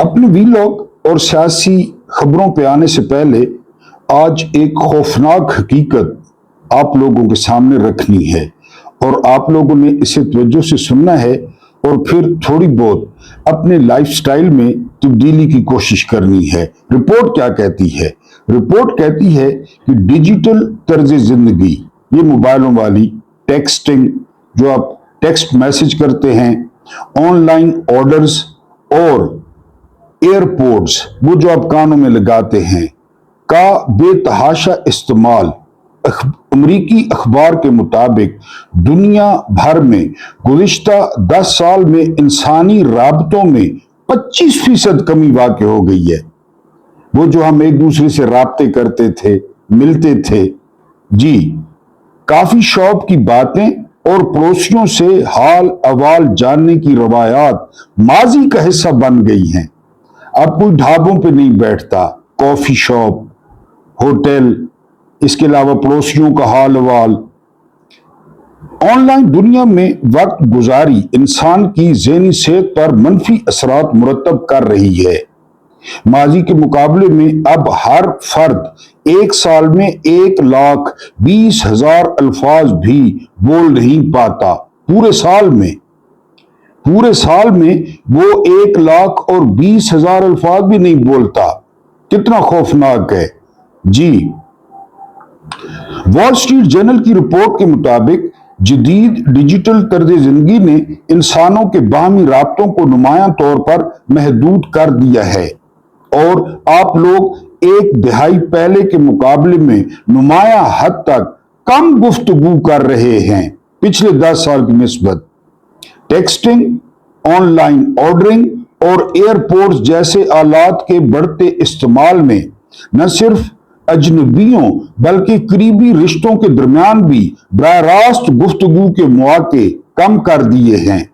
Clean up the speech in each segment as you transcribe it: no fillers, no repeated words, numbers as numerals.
अपने वीलॉग और सियासी खबरों पे आने से पहले आज एक खौफनाक हकीकत आप लोगों के सामने रखनी है और आप लोगों ने इसे तवज्जो से सुनना है और फिर थोड़ी बहुत अपने लाइफस्टाइल में तब्दीली की कोशिश करनी है। रिपोर्ट क्या कहती है? रिपोर्ट कहती है कि डिजिटल तर्ज जिंदगी, ये मोबाइलों वाली टेक्सटिंग, जो आप टेक्स्ट मैसेज करते हैं, ऑनलाइन ऑर्डर्स और एयरपोर्ट्स, वो जो आप कानों में लगाते हैं, का बेतहाशा इस्तेमाल अमरीकी अखबार के मुताबिक दुनिया भर में गुज़िश्ता 10 साल में इंसानी राबतों में 25% कमी वाक़ हो गई है। वो जो हम एक दूसरे से राब्ते करते थे, मिलते थे, जी, काफी शॉप की बातें और पड़ोसियों से हाल अहवाल जानने की रवायात माजी का हिस्सा बन गई हैं। अब कोई ढाबों पे नहीं बैठता, कॉफी शॉप, होटल, इसके अलावा पड़ोसियों का हाल अहवाल। ऑनलाइन दुनिया में वक्त गुजारी इंसान की ज़हनी सेहत पर मनफी असरात मुरतब कर रही है। माजी के मुकाबले में अब हर फर्द एक साल में 1,20,000 अल्फाज भी बोल नहीं पाता। पूरे साल में वो 1,20,000 अल्फाज भी नहीं बोलता। कितना खौफनाक है जी। वॉल स्ट्रीट जर्नल की रिपोर्ट के मुताबिक जदीद डिजिटल तर्ज जिंदगी ने इंसानों के बाहमी राब्तों को नुमायां तौर पर महदूद कर दिया है और आप लोग एक दिहाई पहले के मुकाबले में नुमायां हद तक कम गुफ्तगू कर रहे हैं पिछले 10 साल की निस्बत। टेक्सटिंग, ऑनलाइन ऑर्डरिंग और एयरपोर्ट्स जैसे आलात के बढ़ते इस्तेमाल ने न सिर्फ अजनबियों बल्कि करीबी रिश्तों के दरमियान भी बराह रास्त गुफ्तगू के मौके कम कर दिए हैं,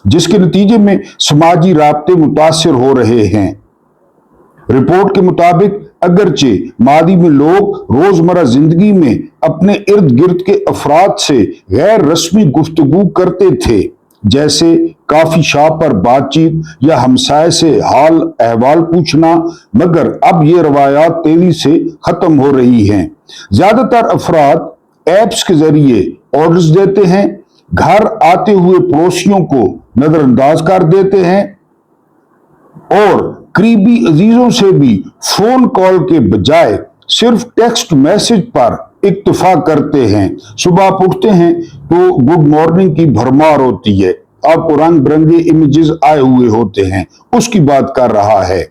जिसके नतीजे में समाजी राब्ते मुतासिर हो रहे हैं। रिपोर्ट के मुताबिक अगरचे मादी में लोग रोजमर्रा जिंदगी में अपने इर्द गिर्द के अफराद से गैर रस्मी गुफ्तगू करते थे, जैसे काफी शॉप पर बातचीत या हमसाये से हाल अहवाल पूछना, मगर अब ये रवायात तेजी से खत्म हो रही हैं। ज्यादातर अफराद एप्स के जरिए ऑर्डर्स देते हैं, घर आते हुए पड़ोसियों को नजरअंदाज कर देते हैं और करीबी अजीजों से भी फोन कॉल के बजाय सिर्फ टेक्स्ट मैसेज पर इत्तफा करते हैं। सुबह आप उठते हैं तो गुड मॉर्निंग की भरमार होती है, आपको रंग बिरंगे इमेजेस आए हुए होते हैं, उसकी बात कर रहा है।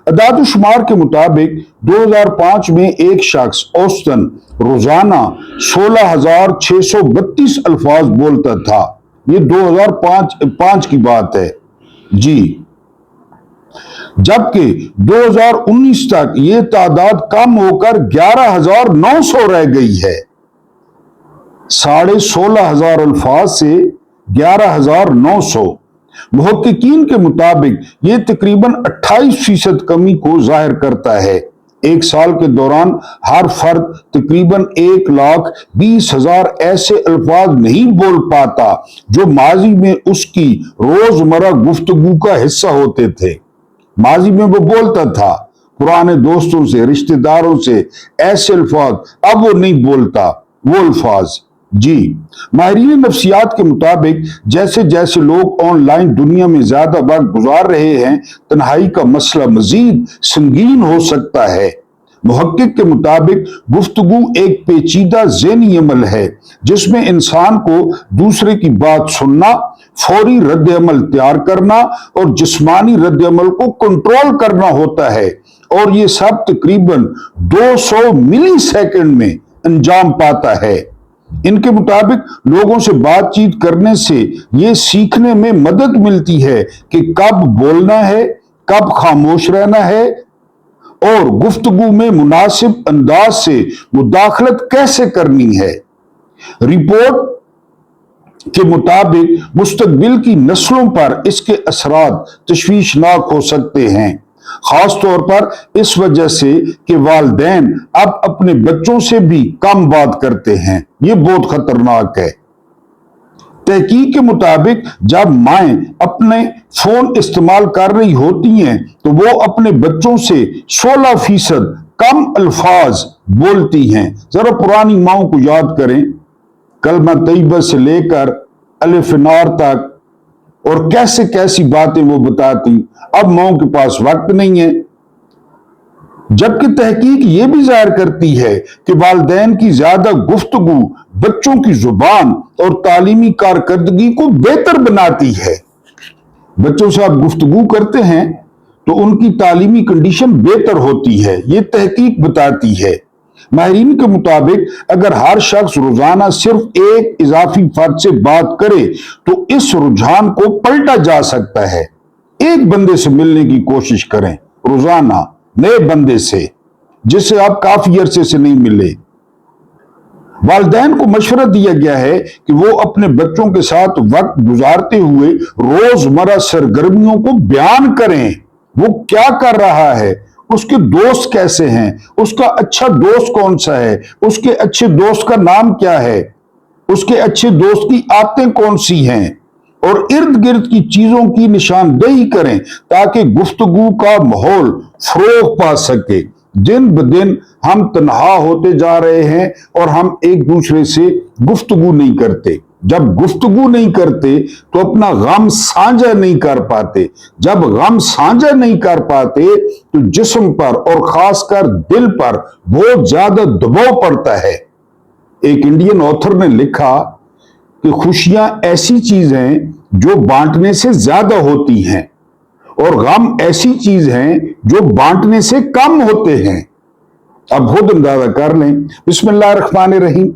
अदाद-ओ-शुमार के मुताबिक 2005 में एक शख्स औसतन रोजाना 16,632 अल्फाज बोलता था। ये 2005 की बात है जी, जबकि 2019 तक ये तादाद कम होकर 11,900 रह गई है। 16,500 अल्फाज से 11,900। मुहक्किकीन के मुताबिक ये तकरीबन 28% कमी को जाहिर करता है। एक साल के दौरान हर फर्द तकरीबन 1,20,000 ऐसे अल्फाज नहीं बोल पाता जो माजी में उसकी रोजमर्रा गुफ्तगू का हिस्सा होते थे। माजी में वो बोलता था पुराने दोस्तों से, रिश्तेदारों से ऐसे अल्फाज, अब वो नहीं बोलता वो अल्फाज जी। माहिरीन नफ्सियात के मुताबिक जैसे जैसे लोग ऑनलाइन दुनिया में ज्यादा वक्त गुजार रहे हैं, तन्हाई का मसला मजीद संगीन हो सकता है। मुहक्किक के मुताबिक गुफ्तगू एक पेचीदा ज़हनी अमल है जिसमें इंसान को दूसरे की बात सुनना, फौरी रद्द अमल तैयार करना और जिस्मानी रद्द अमल को कंट्रोल करना होता है, और ये सब तकरीबन 200 मिली सेकेंड में अंजाम पाता है। इनके मुताबिक लोगों से बातचीत करने से ये सीखने में मदद मिलती है कि कब बोलना है, कब खामोश रहना है और गुफ्तगू में मुनासिब अंदाज से मुदाखलत कैसे करनी है। रिपोर्ट के मुताबिक मुस्तकबिल की नस्लों पर इसके असरात तशवीशनाक हो सकते हैं, खास तौर पर इस वजह से कि वालिदैन अब अपने बच्चों से भी कम बात करते हैं। ये बहुत खतरनाक है। तहकीक के मुताबिक जब माएं अपने फोन इस्तेमाल कर रही होती हैं तो वो अपने बच्चों से 16% कम अल्फाज बोलती हैं। जरा पुरानी माओं को याद करें, कलमा तैयबा से लेकर अलिफ नार तक, और कैसे कैसी बातें वो बताती। अब माओं के पास वक्त नहीं है। जबकि तहकीक ये भी जाहिर करती है कि वालिदैन की ज्यादा गुफ्तगू बच्चों की जुबान और तालीमी कारकर्दगी को बेहतर बनाती है। बच्चों से आप गुफ्तगू करते हैं तो उनकी तालीमी कंडीशन बेहतर होती है, ये तहकीक बताती है। माहिरीन के मुताबिक अगर हर शख्स रोजाना सिर्फ एक इजाफी फर्द से बात करे तो इस रुझान को पलटा जा सकता है। एक बंदे से मिलने की कोशिश करें रोजाना, नए बंदे से जिससे आप काफी अरसे से नहीं मिले। वालिदैन को मशवरा दिया गया है कि वो अपने बच्चों के साथ वक्त गुजारते हुए रोजमर्रा सरगर्मियों को बयान करें। वो क्या कर रहा है, उसके दोस्त कैसे हैं, उसका अच्छा दोस्त कौन सा है, उसके अच्छे दोस्त का नाम क्या है, उसके अच्छे दोस्त की आदतें कौन सी हैं, और इर्द गिर्द की चीजों की निशानदेही करें ताकि गुफ्तगू का माहौल फरोग पा सके। दिन ब दिन हम तन्हा होते जा रहे हैं और हम एक दूसरे से गुफ्तगू नहीं करते। जब गुफ्तगू नहीं करते तो अपना गम साझा नहीं कर पाते। जब गम साझा नहीं कर पाते तो जिस्म पर और खासकर दिल पर बहुत ज्यादा दबाव पड़ता है। एक इंडियन ऑथर ने लिखा कि खुशियां ऐसी चीज हैं जो बांटने से ज्यादा होती हैं और गम ऐसी चीज हैं जो बांटने से कम होते हैं। अब खुद अंदाजा कर लें। बिस्मिल्लाहिर्रहमानिर्रहीम।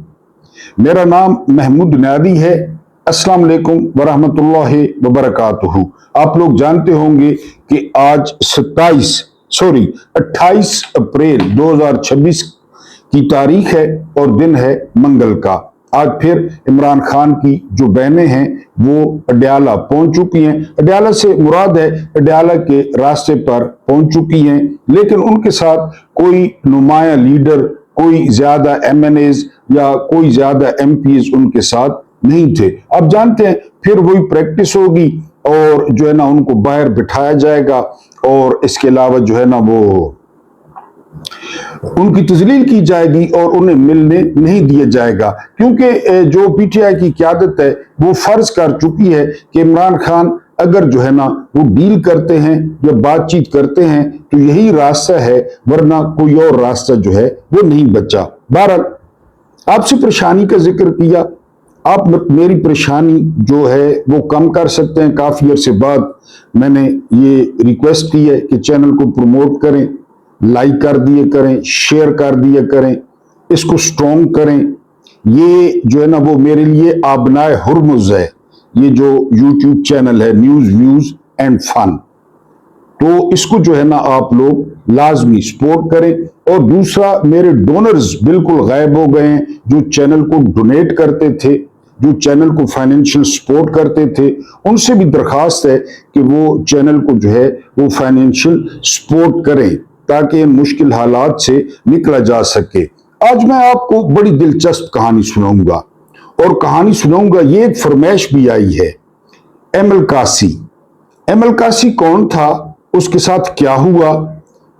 मेरा नाम महमूद नादी है। अस्सलाम वालेकुम वरहमतुल्लाहि वबरकातुहू। आप लोग जानते होंगे कि आज 28 अप्रैल 2026 की तारीख है और दिन है मंगल का। आज फिर इमरान खान की जो बहनें हैं वो अडयाला पहुंच चुकी हैं। अडयाला से मुराद है अडयाला के रास्ते पर पहुंच चुकी हैं, लेकिन उनके साथ कोई नुमाया लीडर, कोई ज्यादा एमएनएज या कोई ज्यादा एमपीज उनके साथ नहीं थे। अब जानते हैं फिर वही प्रैक्टिस होगी और जो है ना उनको बाहर बिठाया जाएगा और इसके अलावा जो है ना वो उनकी तजलील की जाएगी और उन्हें मिलने नहीं दिया जाएगा, क्योंकि जो पीटीआई की क़यादत है वो फर्ज कर चुकी है कि इमरान खान अगर जो है ना वो डील करते हैं या बातचीत करते हैं तो यही रास्ता है, वरना कोई और रास्ता जो है वो नहीं बचा। बहरहाल आपसे परेशानी का जिक्र किया, आप मेरी परेशानी जो है वो कम कर सकते हैं। काफी अरसे बाद मैंने ये रिक्वेस्ट की है कि चैनल को प्रमोट करें, लाइक कर दिए करें, शेयर कर दिया करें, इसको स्ट्रॉन्ग करें। ये जो है ना वो मेरे लिए आबनाए हुर्मुज़ है, ये जो यूट्यूब चैनल है न्यूज व्यूज एंड फन, तो इसको जो है ना आप लोग लाजमी सपोर्ट करें। और दूसरा, मेरे डोनर्स बिल्कुल गायब हो गए हैं जो चैनल को डोनेट करते थे, जो चैनल को फाइनेंशियल सपोर्ट करते थे। उनसे भी दरखास्त है कि वो चैनल को जो है वो फाइनेंशियल सपोर्ट करें ताकि इन मुश्किल हालात से निकला जा सके। आज मैं आपको बड़ी दिलचस्प कहानी सुनाऊंगा और कहानी सुनाऊंगा, ये एक फरमाइश भी आई है। एमएल कासी। एमएल कासी कौन था, उसके साथ क्या हुआ,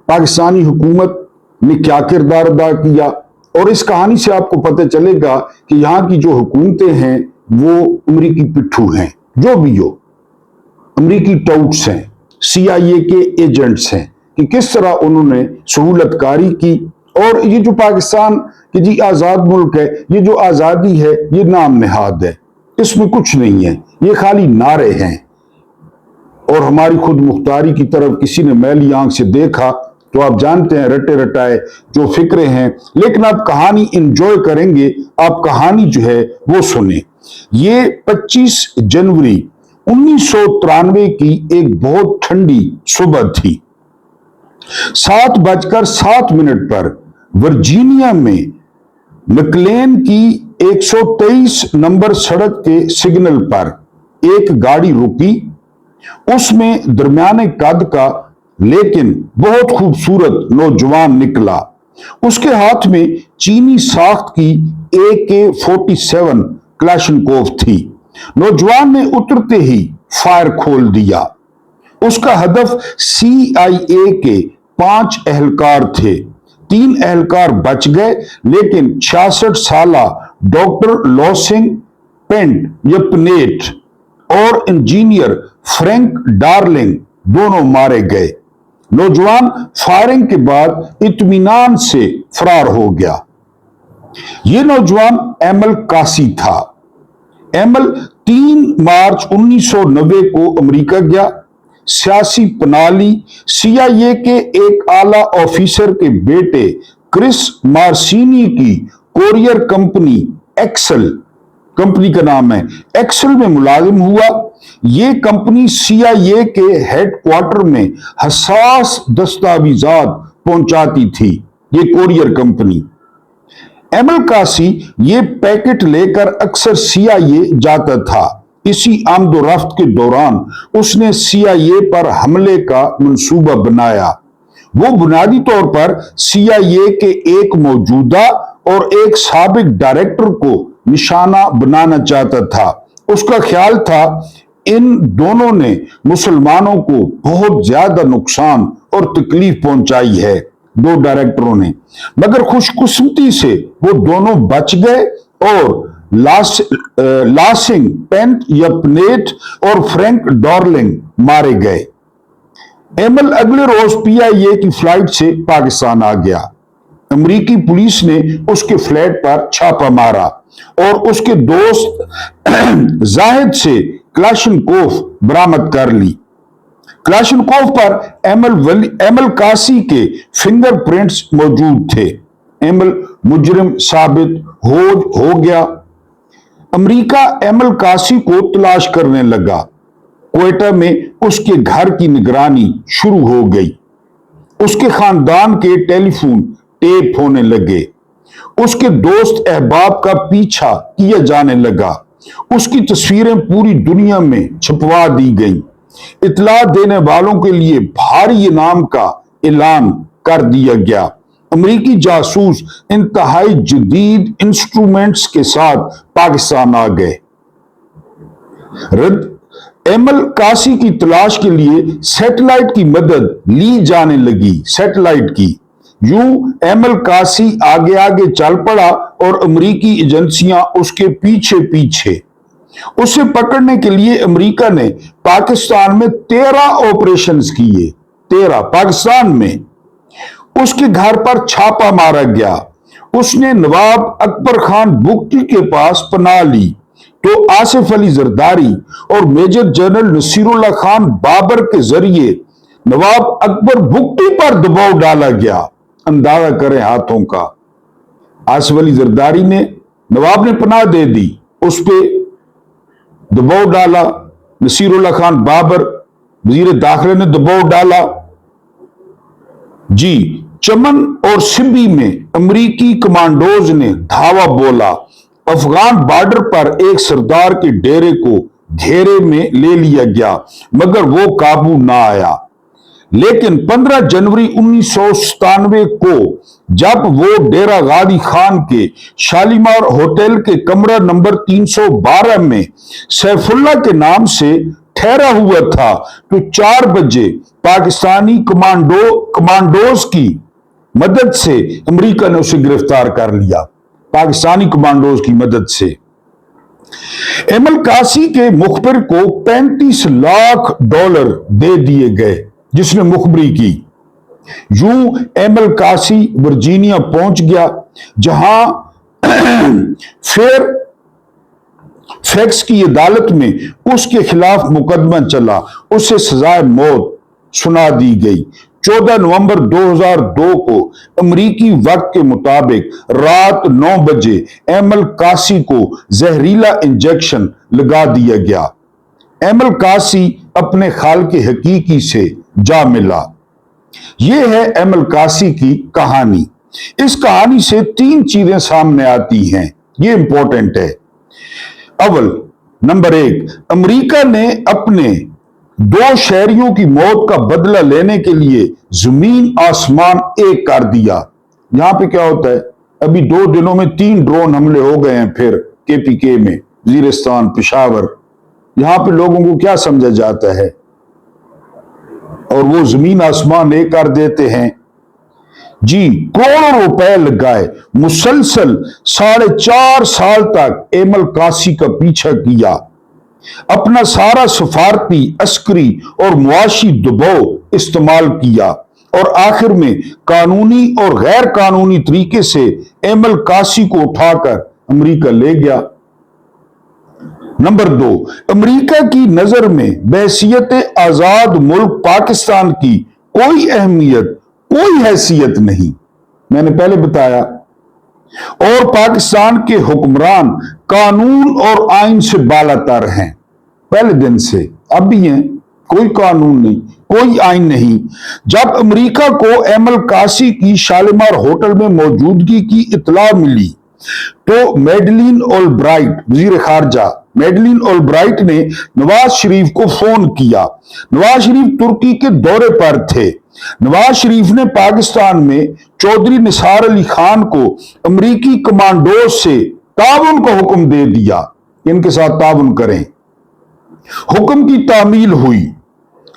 पाकिस्तानी हुकूमत ने क्या किरदार अदा किया, और इस कहानी से आपको पता चलेगा कि यहाँ की जो हुकूमतें हैं वो अमरीकी पिट्ठू हैं, जो भी हो, अमरीकी टाउट्स हैं, CIA के एजेंट्स हैं, कि किस तरह उन्होंने सहूलतकारी की। और ये जो पाकिस्तान की जी आजाद मुल्क है, ये जो आजादी है ये नाम निहाद है, इसमें कुछ नहीं है, ये खाली नारे हैं। और हमारी खुद मुख्तारी की तरफ किसी ने मैली आंख से देखा तो आप जानते हैं रटे रटाए जो फिक्रे हैं। लेकिन आप कहानी इंजॉय करेंगे, आप कहानी जो है वो सुने। ये 25 जनवरी 1993 की एक बहुत ठंडी सुबह थी। 7:07 पर वर्जीनिया में मैकलेन की 123 नंबर सड़क के सिग्नल पर एक गाड़ी रुकी। उसमें दरमियाने कद का लेकिन बहुत खूबसूरत नौजवान निकला। उसके हाथ में चीनी साख्त की AK-47 क्लाशनकोव थी। नौजवान ने उतरते ही फायर खोल दिया। उसका हदफ CIA के 5 एहलकार थे। 3 एहलकार बच गए, लेकिन 66 साला डॉक्टर लॉसिंग पेंट यपनेट और इंजीनियर फ्रैंक डार्लिंग दोनों मारे गए। नौजवान फायरिंग के बाद इत्मीनान से फरार हो गया। यह नौजवान एमल कासी था। एमल 3 मार्च 1990 को अमेरिका गया। सियासी पनाली CIA के एक आला ऑफिसर के बेटे क्रिस मार्सिनी की कोरियर कंपनी एक्सेल, कंपनी का नाम है, एक्सेल में मुलाजिम हुआ। यह कंपनी CIA के हेडक्वार्टर में हसास दस्तावेजात पहुंचाती थी। ये कोरियर कंपनी। एमल कासी ये पैकेट लेकर अक्सर CIA जाता था। इसी आमदोरफ्त के दौरान उसने CIA पर हमले का मंसूबा बनाया। वो बुनियादी तौर पर CIA के एक मौजूदा और एक साबिक डायरेक्टर को निशाना बनाना चाहता था। उसका ख्याल था इन दोनों ने मुसलमानों को बहुत ज्यादा नुकसान और तकलीफ पहुंचाई है, दो डायरेक्टरों ने, मगर खुशकिस्मती से वो दोनों बच गए और लासिंग पेंट यपनेट और फ्रैंक डॉर्लिंग मारे गए। एमल अगले रोज PIA की फ्लाइट से पाकिस्तान आ गया। अमेरिकी पुलिस ने उसके फ्लैट पर छापा मारा और उसके दोस्त जाहिद से क्लाशनकोफ बरामद कर ली। क्लाशनकोफ पर एमल कासी के फिंगरप्रिंट्स मौजूद थे। एमल मुजरिम साबित हो गया। अमेरिका एमल कासी को तलाश करने लगा। क्वेटा में उसके घर की निगरानी शुरू हो गई। उसके खानदान के टेलीफोन टेप होने लगे। उसके दोस्त अहबाब का पीछा किया जाने लगा। उसकी तस्वीरें पूरी दुनिया में छपवा दी गई। इतला देने वालों के लिए भारी इनाम का ऐलान कर दिया गया। अमेरिकी जासूस इंतहाई जदीद इंस्ट्रूमेंट्स के साथ पाकिस्तान आ गए। एमल कासी की तलाश के लिए सैटेलाइट की मदद ली जाने लगी। सैटेलाइट की यूं एमल कासी आगे आगे चल पड़ा और अमेरिकी एजेंसियां उसके पीछे पीछे। उसे पकड़ने के लिए अमेरिका ने पाकिस्तान में 13 ऑपरेशंस किए। 13 पाकिस्तान में। उसके घर पर छापा मारा गया। उसने नवाब अकबर खान बुगटी के पास पनाह ली तो आसिफ अली जरदारी और मेजर जनरल नसीरुल्लाह खान बाबर के जरिए नवाब अकबर बुगटी पर दबाव डाला गया। अंदाजा करें हाथों का। आसिफ अली जरदारी ने, नवाब ने पनाह दे दी, उस पर दबाव डाला। नसीरुल्लाह खान बाबर वजीर दाखिले ने दबाव डाला। जी, चमन और सिब्बी में अमेरिकी कमांडोज ने धावा बोला। अफगान बॉर्डर पर एक सरदार के डेरे को घेरे में ले लिया गया, मगर वो काबू ना आया। लेकिन 15 जनवरी 1997 को जब वो डेरा गादी खान के शालीमार होटल के कमरा नंबर 312 में सैफुल्ला के नाम से ठहरा हुआ था, तो 4 बजे पाकिस्तानी कमांडोज की मदद से अमेरिका ने उसे गिरफ्तार कर लिया। पाकिस्तानी कमांडोज की मदद से एमल कासी के मुखबिर को $35 लाख दे दिए गए, जिसने मुखबरी की। यूं एमल कासी वर्जीनिया पहुंच गया, जहां फेयर फैक्स की अदालत में उसके खिलाफ मुकदमा चला। उसे सजाए मौत सुना दी गई। 14 नवंबर 2002 को अमेरिकी वक्त के मुताबिक रात 9 बजे एमल कासी को जहरीला इंजेक्शन लगा दिया गया। एमल कासी अपने खाल के हकीकी से जा मिला। यह है एमल कासी की कहानी। इस कहानी से 3 चीजें सामने आती हैं, ये इंपॉर्टेंट है। अव्वल, नंबर 1, अमेरिका ने अपने 2 शहरियों की मौत का बदला लेने के लिए जमीन आसमान एक कर दिया। यहां पे क्या होता है, अभी 2 दिनों में 3 ड्रोन हमले हो गए हैं फिर KPK में, वजीरिस्तान, पेशावर, यहां पे लोगों को क्या समझा जाता है, और वो जमीन आसमान एक कर देते हैं जी। करोड़ों रुपए लगाए, मुसलसल 4.5 साल तक एमल कासी का पीछा किया, अपना सारा सफारती, अस्करी और मुआशी दबाव इस्तेमाल किया, और आखिर में कानूनी और गैर कानूनी तरीके से एमल कासी को उठाकर अमेरिका ले गया। नंबर 2, अमेरिका की नजर में बहैसियत आजाद मुल्क पाकिस्तान की कोई अहमियत, कोई हैसियत नहीं, मैंने पहले बताया। और पाकिस्तान के हुक्मरान कानून और आइन से बालातर हैं, पहले दिन से, अब भी हैं। कोई कानून नहीं, कोई आइन नहीं। जब अमेरिका को एमल कासी की शालीमार होटल में मौजूदगी की इतला मिली तो मेडलिन ऑलब्राइट, वजीर खारजा मेडलिन ऑलब्राइट ने नवाज शरीफ को फोन किया। नवाज शरीफ तुर्की के दौरे पर थे। नवाज शरीफ ने पाकिस्तान में चौधरी निसार अली खान को अमेरिकी कमांडोज से ताउन का हुक्म दे दिया, इनके साथ ताउन करें। हुक्म की तामील हुई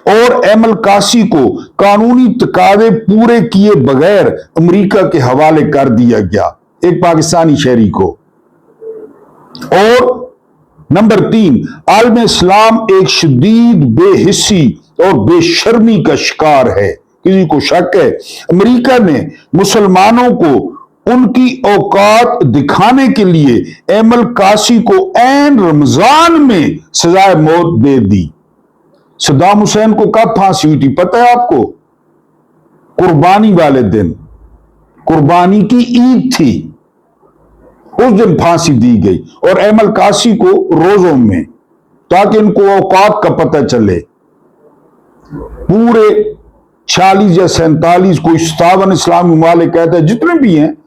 और एमल कासी को कानूनी तकादे पूरे किए बगैर अमेरिका के हवाले कर दिया गया, एक पाकिस्तानी शहरी को। और नंबर 3, आलम इस्लाम एक शदीद बेहिस्सी और बेशर्मी का शिकार है। किसी को शक है अमेरिका ने मुसलमानों को उनकी औकात दिखाने के लिए एमल कासी को ऐन रमजान में सजाए मौत दे दी। सद्दाम हुसैन को कब फांसी हुई थी पता है आपको? कुर्बानी वाले दिन, कुर्बानी की ईद थी, उस दिन फांसी दी गई, और एमल कासी को रोजों में, ताकि इनको औकात का पता चले। पूरे 46 या 47, कोई 57 इस्लामी ममालिक कहते हैं, जितने भी हैं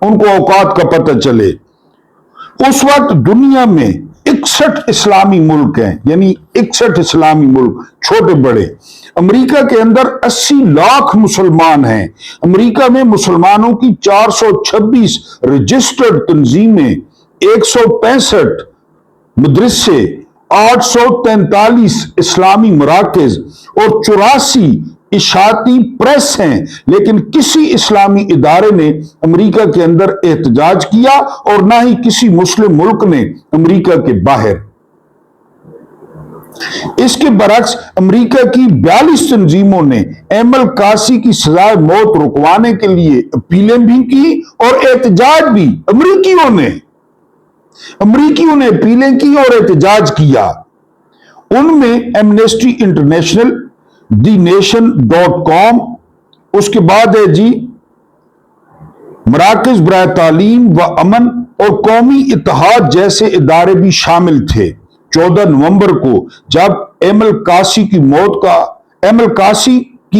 उनको औकात का पता चले। उस वक्त दुनिया में 61 इस्लामी मुल्क हैं, यानी 61 इस्लामी मुल्क, छोटे बड़े। अमेरिका के अंदर 80 लाख मुसलमान हैं। अमेरिका में मुसलमानों की 426 रजिस्टर्ड तंजीमें, 165 मदरसे, 843 इस्लामी मराकज और 84 इशाती प्रेस हैं, लेकिन किसी इस्लामी इदारे ने अमेरिका के अंदर एहतजाज किया और ना ही किसी मुस्लिम मुल्क ने अमेरिका के बाहर। इसके बरक्स अमेरिका की 42 तंजीमों ने एमल कासी की सजाए मौत रुकवाने के लिए अपीलें भी की और एहतजाज भी। अमेरिकियों ने अपीलें की और एहतजाज किया। उनमें एमनेस्टी इंटरनेशनल, TheNation.com, उसके बाद है जी मराकज बराए तालीम व अमन और कौमी इत्तेहाद जैसे इदारे भी शामिल थे। 14 नवंबर को जब एमल कासी की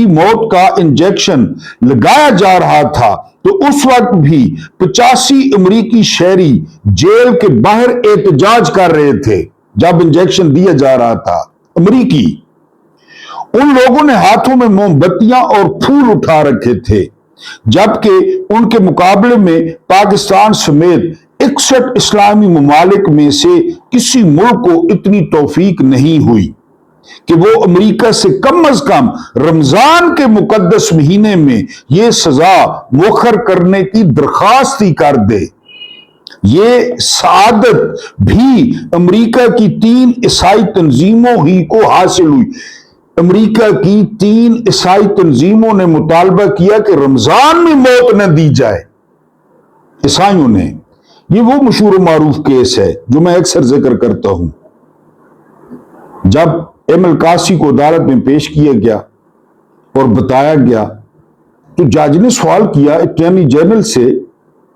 मौत का इंजेक्शन लगाया जा रहा था तो उस वक्त भी 85 अमेरिकी शहरी जेल के बाहर एहतजाज कर रहे थे जब इंजेक्शन दिया जा रहा था। अमेरिकी, उन लोगों ने हाथों में मोमबत्तियां और फूल उठा रखे थे, जबकि उनके मुकाबले में पाकिस्तान समेत 61 इस्लामी ममालिक में से किसी मुल्क को इतनी तौफीक नहीं हुई कि वो अमेरिका से कम रमजान के मुकद्दस महीने में ये सजा मुखर करने की दरखास्त ही कर दे। ये सादत भी अमेरिका की 3 ईसाई तंजीमों ही को हासिल हुई। अमेरिका की 3 ईसाई तंजीमों ने मुतालबा किया कि रमजान में मौत न दी जाए, ईसाइयों ने। ये वो मशहूर मारूफ केस है जो मैं अक्सर जिक्र करता हूं। जब एमल कासी को अदालत में पेश किया गया और बताया गया तो जज ने सवाल किया अटॉर्नी जनरल से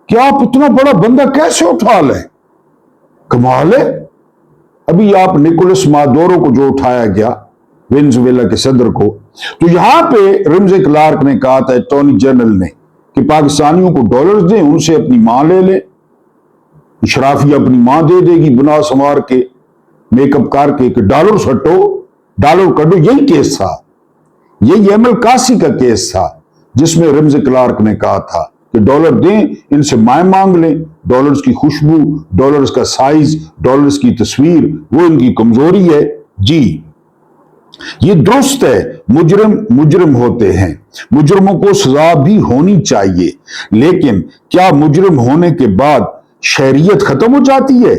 कि आप इतना बड़ा बंदा कैसे उठा लें? कमाल है। अभी आप निकोलस मादुरो को जो उठाया गया, वेनेजुएला के सदर को, तो यहां पे रिम्जे क्लार्क ने कहा था अटॉर्नी जनरल ने कि पाकिस्तानियों को डॉलर्स दें, उनसे अपनी मां ले लें, शराफिया अपनी मां दे देगी बना संवार के, मेकअप करके कि डॉलर हटो, डॉलर कटो। यही केस था, यही एमल कासी का केस था जिसमें रिम्जे क्लार्क ने कहा था कि डॉलर दें, इनसे माय मांग लें। डॉलर्स की खुशबू, डॉलर्स का साइज, डॉलर्स की तस्वीर, वो इनकी कमजोरी है। जी, ये दुरुस्त है, मुजरिम मुजरिम होते हैं, मुजरिमों को सजा भी होनी चाहिए, लेकिन क्या मुजरिम होने के बाद शरीयत खत्म हो जाती है?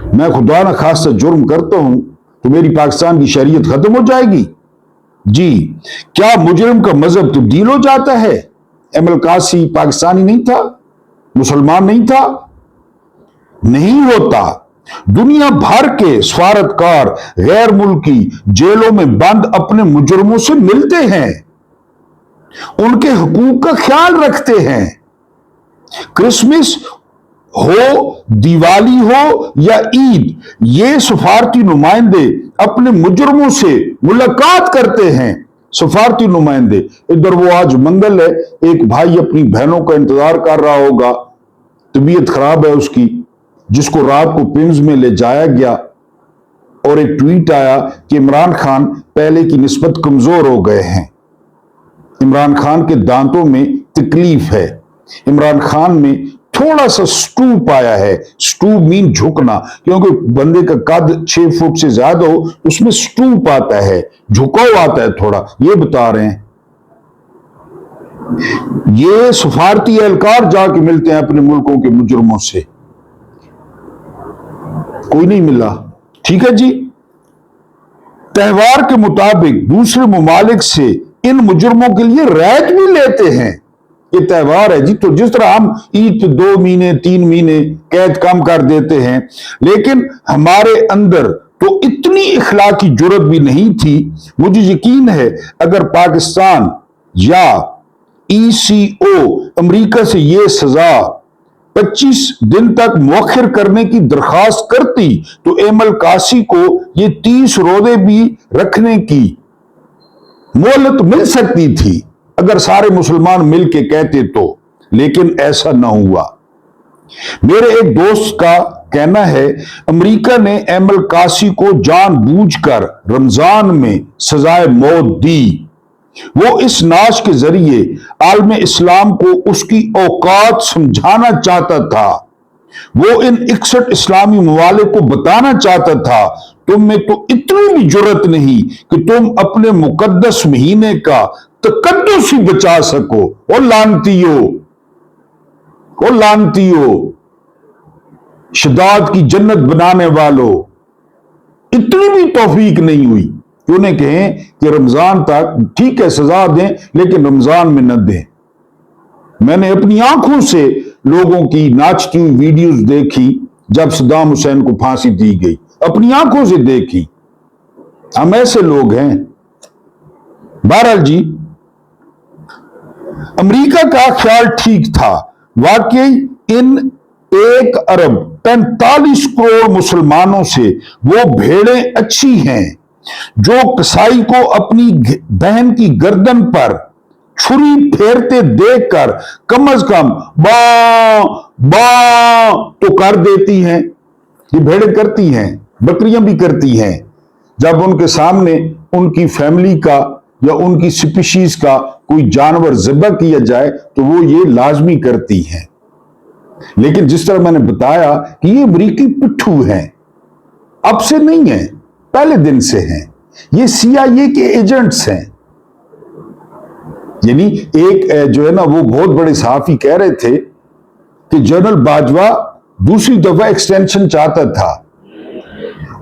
मैं खुदा न खासा जुर्म करता हूं तो मेरी पाकिस्तान की शरीयत खत्म हो जाएगी? जी, क्या मुजरिम का मजहब तब्दील हो जाता है? एमएल कासी पाकिस्तानी नहीं था, मुसलमान नहीं था? नहीं होता। दुनिया भर के सफारतकार गैर मुल्की जेलों में बंद अपने मुजरिमों से मिलते हैं, उनके हुकूक का ख्याल रखते हैं। क्रिसमस हो, दिवाली हो या ईद, ये सफारती नुमाइंदे अपने मुजरिमों से मुलाकात करते हैं। सफारती नुमाइंदे, इधर वो आज मंगल है, एक भाई अपनी बहनों का इंतजार कर रहा होगा, तबीयत खराब है उसकी, जिसको रात को पिम्स में ले जाया गया, और एक ट्वीट आया कि इमरान खान पहले की निस्बत कमजोर हो गए हैं, इमरान खान के दांतों में तकलीफ है, इमरान खान में थोड़ा सा स्टूप आया है। स्टूप मीन झुकना, क्योंकि बंदे का कद 6 फुट से ज्यादा हो उसमें स्टूप आता है, झुकाव आता है थोड़ा, ये बता रहे हैं। ये सफारती एहलकार जाके मिलते हैं अपने मुल्कों के मुजरिमों से, कोई नहीं मिला। ठीक है जी, त्यौहार के मुताबिक दूसरे मुमालिक से इन मुजरिमों के लिए रैयत भी लेते हैं। ये त्यौहार है जी, तो जिस तरह हम ईद 2 महीने 3 महीने कैद कम कर देते हैं, लेकिन हमारे अंदर तो इतनी इखलाकी जुर्रत भी नहीं थी। मुझे यकीन है अगर पाकिस्तान या ECO अमेरिका से ये सजा 25 दिन तक मौखिर करने की दरखास्त करती तो एमएल कासी को ये 30 रोजे भी रखने की मोहलत मिल सकती थी, अगर सारे मुसलमान मिल के कहते तो, लेकिन ऐसा ना हुआ। मेरे एक दोस्त का कहना है अमेरिका ने एमएल कासी को जानबूझकर रमजान में सजाए मौत दी। वो इस नाश के जरिए आलम इस्लाम को उसकी औकात समझाना चाहता था। वो इन 61 इस्लामी ममालिक को बताना चाहता था तुम में तो इतनी भी जुर्रत नहीं कि तुम अपने मुकद्दस महीने का तकद्दुस ही बचा सको। और लानतियो, और लानतियो, शदाद की जन्नत बनाने वालों, इतनी भी तौफीक नहीं हुई कि उन्हें कहें कि रमजान तक ठीक है सजा दें, लेकिन रमजान में न दें। मैंने अपनी आंखों से लोगों की नाचती हुई वीडियोस देखी जब सद्दाम हुसैन को फांसी दी गई, अपनी आंखों से देखी। हम ऐसे लोग हैं। बहरहाल जी, अमेरिका का ख्याल ठीक था। वाकई इन 1 अरब 45 करोड़ मुसलमानों से वो भेड़ें अच्छी हैं जो कसाई को अपनी बहन की गर्दन पर छुरी फेरते देखकर कम अज कम बा बा तो कर देती हैं। ये भेड़ें करती हैं, बकरियां भी करती हैं। जब उनके सामने उनकी फैमिली का या उनकी स्पीशीज का कोई जानवर ज़िब्हा किया जाए तो वो ये लाजमी करती हैं। लेकिन जिस तरह मैंने बताया कि ये अमरीकी पिट्ठू हैं, अब से नहीं है, पहले दिन से हैं। ये CIA के एजेंट्स हैं। यानी एक जो है ना, वो बहुत बड़े सहाफी कह रहे थे कि जनरल बाजवा दूसरी दफा एक्सटेंशन चाहता था,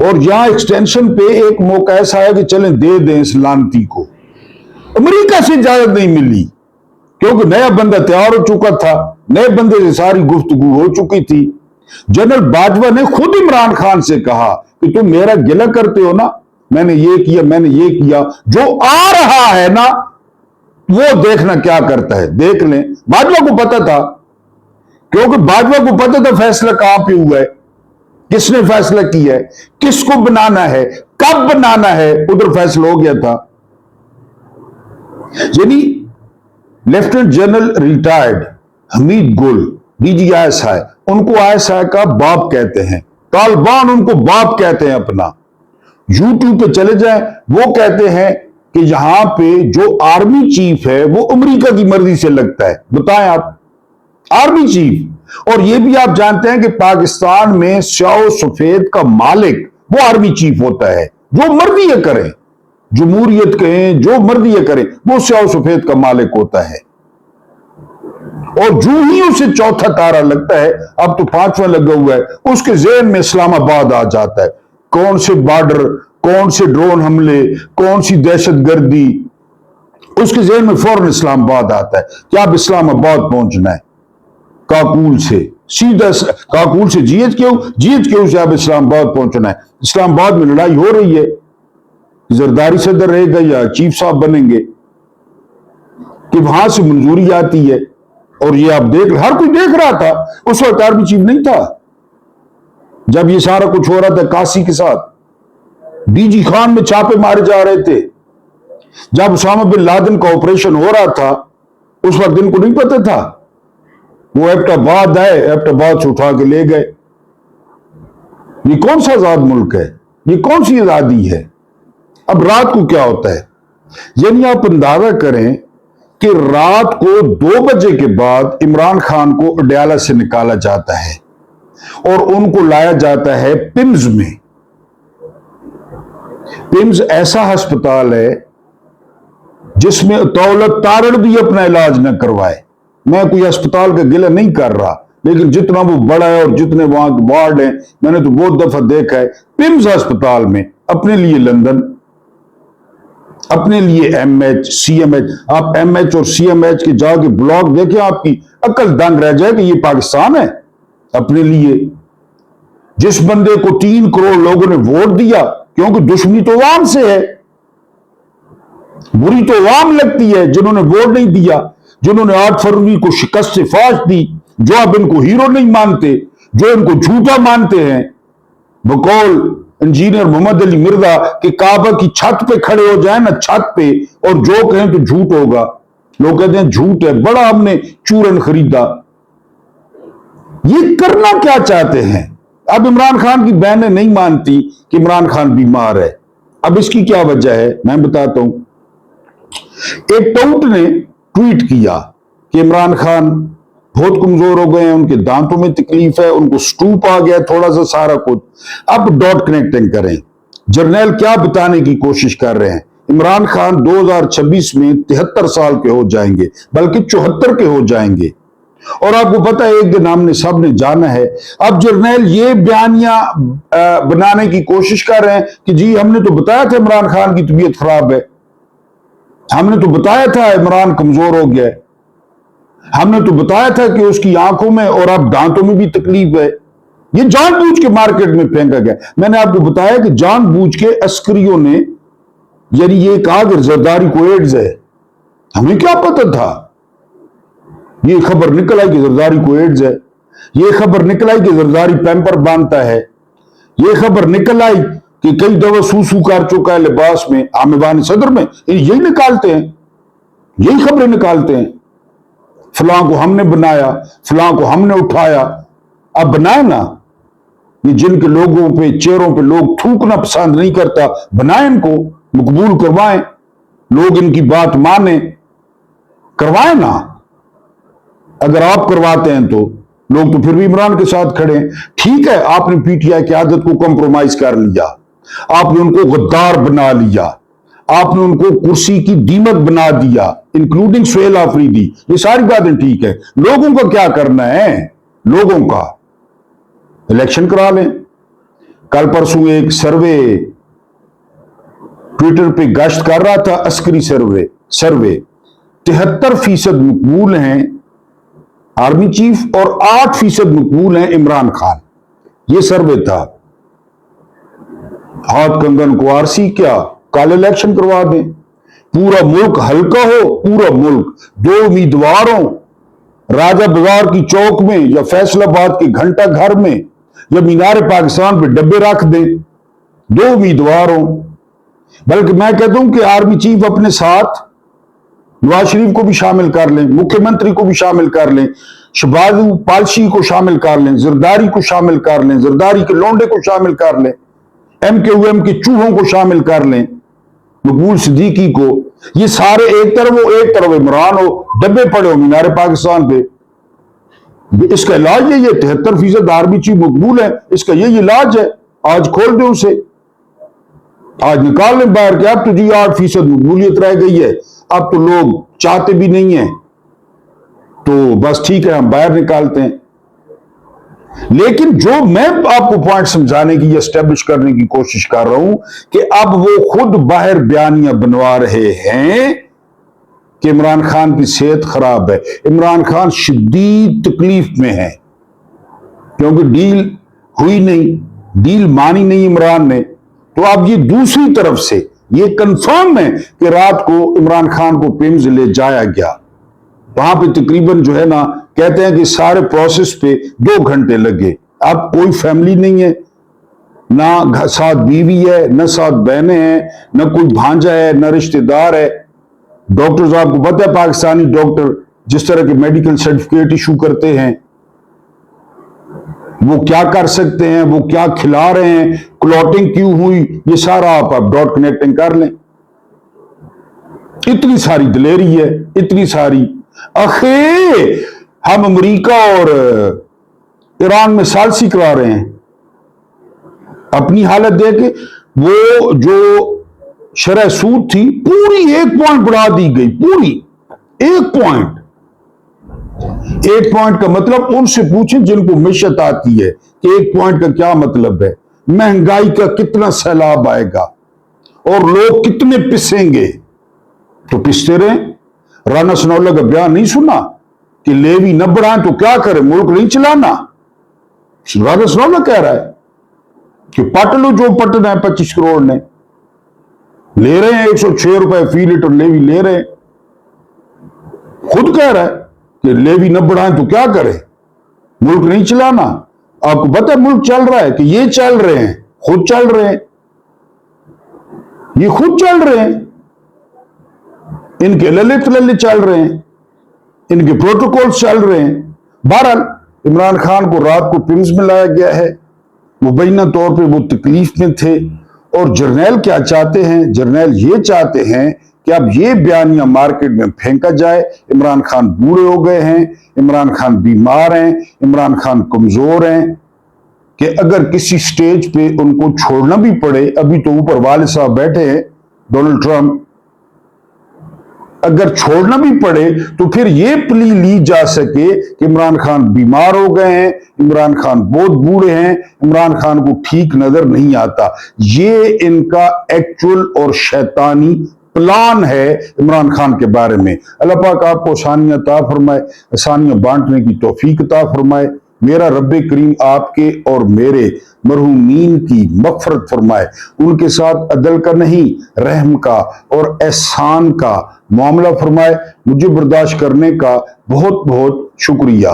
और यहां एक्सटेंशन पे एक मौका ऐसा आया कि चलें दे दें इस लानती को। अमेरिका से इजाजत नहीं मिली क्योंकि नया बंदा तैयार हो चुका था, नए बंदे से सारी गुफ्तगू हो चुकी थी। जनरल बाजवा ने खुद इमरान खान से कहा कि तुम मेरा गिला करते हो ना, मैंने ये किया, मैंने ये किया, जो आ रहा है ना वो देखना क्या करता है, देख लें। बाजवा को पता था, क्योंकि बाजवा को पता था फैसला कहां पे हुआ है, किसने फैसला किया है, किसको बनाना है, कब बनाना है, उधर फैसला हो गया था। यानी लेफ्टिनेंट जनरल रिटायर्ड हमीद गुल DGI, उनको ISI का बाप कहते हैं, तालिबान उनको बाप कहते हैं अपना। YouTube पे चले जाएं, वो कहते हैं कि यहां पे जो आर्मी चीफ है वो अमेरिका की मर्जी से लगता है? बताएं आप, आर्मी चीफ। और ये भी आप जानते हैं कि पाकिस्तान में स्याह सफेद का मालिक वो आर्मी चीफ होता है। जो मर्जी ये करें, जमहूरियत कहें, जो मर्जी ये करें, वो स्याह सफेद का मालिक होता है। और जो ही उसे चौथा तारा लगता है, अब तो पांचवा लगा हुआ है, उसके ज़हन में इस्लामाबाद आ जाता है। कौन से बॉर्डर, कौन से ड्रोन हमले, कौन सी दहशतगर्दी, उसके ज़हन में फौरन इस्लामाबाद आता है कि अब इस्लामाबाद पहुंचना है काकुल से, सीधा काकुल से जीएचक्यू से अब इस्लामाबाद पहुंचना है। इस्लामाबाद में लड़ाई हो रही है, जरदारी सदर रहेगा या चीफ साहब बनेंगे, कि वहां से मंजूरी आती है। और ये आप देख, हर कोई देख रहा था, उस वक्त आर्मी चीफ नहीं था जब ये सारा कुछ हो रहा था काशी के साथ। डीजी खान में छापे मारे जा रहे थे। जब उसामा बिन लादेन का ऑपरेशन हो रहा था, उस वक्त इनको नहीं पता था। वो एबटाबाद आए, एबटाबाद से उठा के ले गए। ये कौन सा आजाद मुल्क है? ये कौन सी आजादी है? अब रात को क्या होता है, यानी आप अंदाजा करें कि रात को 2 बजे के बाद इमरान खान को अडयाला से निकाला जाता है और उनको लाया जाता है पिम्स में। पिम्स ऐसा अस्पताल है जिसमें दौलत तारण भी अपना इलाज न करवाए। मैं कोई अस्पताल का गिला नहीं कर रहा, लेकिन जितना वो बड़ा है और जितने वहां के वार्ड हैं, मैंने तो बहुत दफा देखा है। पिम्स अस्पताल में अपने लिए लंदन, अपने लिए एमएच, सीएमएच। आप एमएच और सीएमएच के जाके ब्लॉक देखें, आपकी अकल दंग रह जाए कि ये पाकिस्तान है। अपने लिए जिस बंदे को 3 करोड़ लोगों ने वोट दिया, क्योंकि दुश्मनी तो अवाम से है, बुरी तो अवाम लगती है जिन्होंने वोट नहीं दिया, जिन्होंने 8 फरवरी को शिकस्त से फाश दी, जो अब इनको हीरो नहीं मानते, जो इनको झूठा मानते हैं। बकौल इंजीनियर मोहम्मद अली मिर्जा कि काबा की छत पे खड़े हो जाए ना, छत पे, और जो कहें तो झूठ होगा। लोग कहते हैं झूठ है, बड़ा हमने चूरन खरीदा। ये करना क्या चाहते हैं? अब इमरान खान की बहनें नहीं मानती कि इमरान खान बीमार है। अब इसकी क्या वजह है, मैं बताता हूं। एक टाउट ने ट्वीट किया कि इमरान खान बहुत कमजोर हो गए हैं, उनके दांतों में तकलीफ है, उनको स्टूप आ गया थोड़ा सा, सारा कुछ। अब डॉट कनेक्टिंग करें, जर्नैल क्या बताने की कोशिश कर रहे हैं? इमरान खान 2026 में 73 साल के हो जाएंगे, बल्कि 74 के हो जाएंगे। और आपको पता है, एक दिन हमने सब ने जाना है। अब जर्नैल ये बयानियां बनाने की कोशिश कर रहे हैं कि जी हमने तो बताया था इमरान खान की तबीयत खराब है, हमने तो बताया था इमरान कमजोर हो गया है, हमने तो बताया था कि उसकी आंखों में और अब दांतों में भी तकलीफ है। ये जानबूझ के मार्केट में फेंका गया। मैंने आपको बताया कि जानबूझ के अस्करियों ने, यानी ये कहा कि जरदारी को एड्स है। हमें क्या पता था? ये खबर निकल आई कि जरदारी को एड्स है, ये खबर निकल आई कि जरदारी पैम्पर बांधता है, ये खबर निकल आई कि कई दफा सूसू कर चुका है लिबास में, आमिबान सदर में। यही निकालते हैं, यही खबरें निकालते हैं। फलां को हमने बनाया, फलां को हमने उठाया। अब बनाए ना, ये जिनके लोगों पे, चेहरों पे लोग थूकना पसंद नहीं करता, बनाए इनको, मकबूल करवाएं, लोग इनकी बात माने, करवाएं ना। अगर आप करवाते हैं तो लोग तो फिर भी इमरान के साथ खड़े हैं। ठीक है, आपने पीटीआई की आदत को कॉम्प्रोमाइज कर लिया, आपने उनको गद्दार बना लिया, आपने उनको कुर्सी की दीमक बना दिया, इंक्लूडिंग सुहेल आफरीदी। ये सारी बातें ठीक है। लोगों का क्या करना है? लोगों का इलेक्शन करा लें। कल परसों एक सर्वे ट्विटर पे गश्त कर रहा था, अस्करी सर्वे 73% मकबूल हैं आर्मी चीफ और 8% मकबूल हैं इमरान खान। ये सर्वे था। हाथ कंगन को आरसी क्या, कल इलेक्शन करवा दें, पूरा मुल्क हल्का हो, पूरा मुल्क 2 उम्मीदवार हो, राजा बाजार की चौक में या फैसलाबाद के घंटा घर में या मीनार पाकिस्तान पे डब्बे रख दें, 2 उम्मीदवार हो। बल्कि मैं कहता हूं कि आर्मी चीफ अपने साथ नवाज शरीफ को भी शामिल कर लें, मुख्यमंत्री को भी शामिल कर लें, शहबाज पालशी को शामिल कर लें, जरदारी को शामिल कर लें, जरदारी के लौंडे को शामिल कर लें, MKUM के चूहों को शामिल कर लें, मकबूल सिद्दीकी को, ये सारे एक तरफ इमरान हो, डब्बे पड़े हो मीनार पाकिस्तान पे। इसका इलाज है ये 73% आर्मी चीफ मकबूल है, इसका यही इलाज है। आज खोल दे उसे, आज निकाल लें बाहर के। अब तो जी 8% मकबूलियत रह गई है, अब तो लोग चाहते भी नहीं है, तो बस ठीक है हम बाहर निकालते हैं। लेकिन जो मैं आपको पॉइंट समझाने की, एस्टेब्लिश करने की कोशिश कर रहा हूं कि अब वो खुद बाहर बयानियां बनवा रहे हैं कि इमरान खान की सेहत खराब है, इमरान खान शदीद तकलीफ में है, क्योंकि डील हुई नहीं, डील मानी नहीं इमरान ने। तो अब ये दूसरी तरफ से ये कंफर्म है कि रात को इमरान खान को पिम्स ले जाया गया। वहां पे तकरीबन जो है ना, कहते हैं कि सारे प्रोसेस पे 2 घंटे लगे। अब कोई फैमिली नहीं है, ना साथ बीवी है, ना साथ बहनें हैं, ना कोई भांजा है, ना रिश्तेदार है। डॉक्टर साहब को पता है पाकिस्तानी डॉक्टर जिस तरह के मेडिकल सर्टिफिकेट इशू करते हैं, वो क्या कर सकते हैं, वो क्या खिला रहे हैं, क्लॉटिंग क्यों हुई, ये सारा आप डॉट कनेक्टिंग कर लें। इतनी सारी दिलेरी है, इतनी सारी। आखिर हम अमेरिका और ईरान में सालसी करा रहे हैं। अपनी हालत देखे, वो जो शरह सूद थी पूरी 1 पॉइंट बढ़ा दी गई, पूरी 1 पॉइंट। 1 पॉइंट का मतलब उनसे पूछें जिनको मिशत आती है कि 1 पॉइंट का क्या मतलब है, महंगाई का कितना सैलाब आएगा और लोग कितने पिसेंगे। तो पिसते रहे। राना सनौल्ला का बयान नहीं सुना कि लेवी न बढ़ाएं तो क्या करें, मुल्क नहीं चलाना। राना सनौल्ला कह रहा है कि पट लो जो पटना है, 25 करोड़ ने ले रहे हैं, 106 रुपए फी लीटर लेवी ले रहे हैं। खुद कह रहा है कि लेवी न बढ़ाएं तो क्या करें, मुल्क नहीं चलाना। आपको पता है मुल्क चल रहा है कि ये चल रहे हैं, खुद चल रहे हैं, ये खुद चल रहे हैं, इनके लल्ले चल रहे हैं, इनके प्रोटोकॉल चल रहे हैं। बहरहाल इमरान खान को रात को पिम्स में लाया गया है, मुबैना तौर पे वो तकलीफ में थे। और जर्नैल क्या चाहते हैं, जर्नैल ये चाहते हैं कि अब ये बयानियां मार्केट में फेंका जाए। इमरान खान बूढ़े हो गए हैं, इमरान खान बीमार हैं, इमरान खान कमजोर हैं, कि अगर किसी स्टेज पे उनको छोड़ना भी पड़े, अभी तो ऊपर वाले साहब बैठे हैं डोनाल्ड ट्रंप, अगर छोड़ना भी पड़े तो फिर यह प्ली ली जा सके कि इमरान खान बीमार हो गए हैं, इमरान खान बहुत बूढ़े हैं, इमरान खान को ठीक नजर नहीं आता। ये इनका एक्चुअल और शैतानी प्लान है इमरान खान के बारे में। अल्लाह पाक आपको आसानियां अता फरमाए, आसानियां बांटने की तौफीक अता फरमाए। मेरा रब्बे करीम आपके और मेरे मरहूमीन की मग़फ़िरत फरमाए। उनके साथ अदल का नहीं, रहम का और एहसान का मामला फरमाए। मुझे बर्दाश्त करने का बहुत बहुत शुक्रिया।